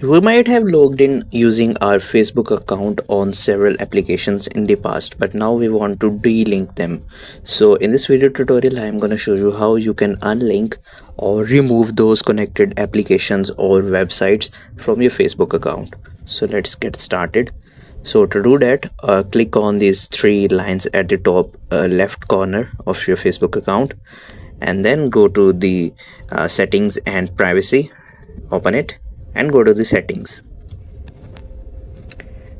We might have logged in using our Facebook account on several applications in the past, but now we want to delink them. So in this video tutorial, I am going to show you how you can unlink or remove those connected applications or websites from your Facebook account. So let's get started. So to do that, click on these three lines at the top left corner of your Facebook account, and then go to the settings and privacy. Open it and go to the settings.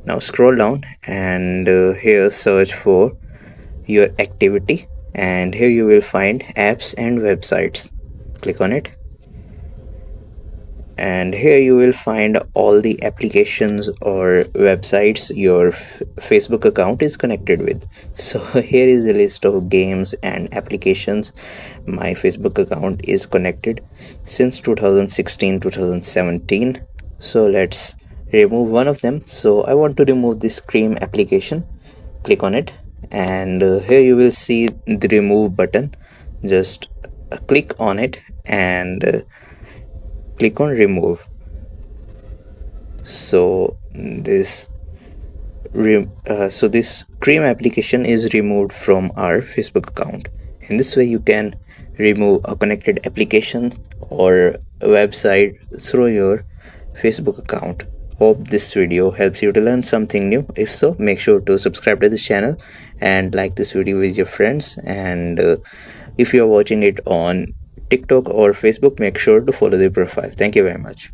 Now scroll down and here search for your activity, and here you will find apps and websites. Click on it, and here you will find all the applications or websites your Facebook account is connected with. So here is the list of games and applications my Facebook account is connected since 2016-2017. So let's remove one of them. So I want to remove this Cream application. Click on it, and here you will see the remove button. Just click on it and click on remove. So this Cream application is removed from our Facebook account. In this way you can remove a connected application or a website through your Facebook account. Hope this video helps you to learn something new. If so, make sure to subscribe to this channel and like this video with your friends. And if you are watching it on TikTok or Facebook, make sure to follow the profile. Thank you very much.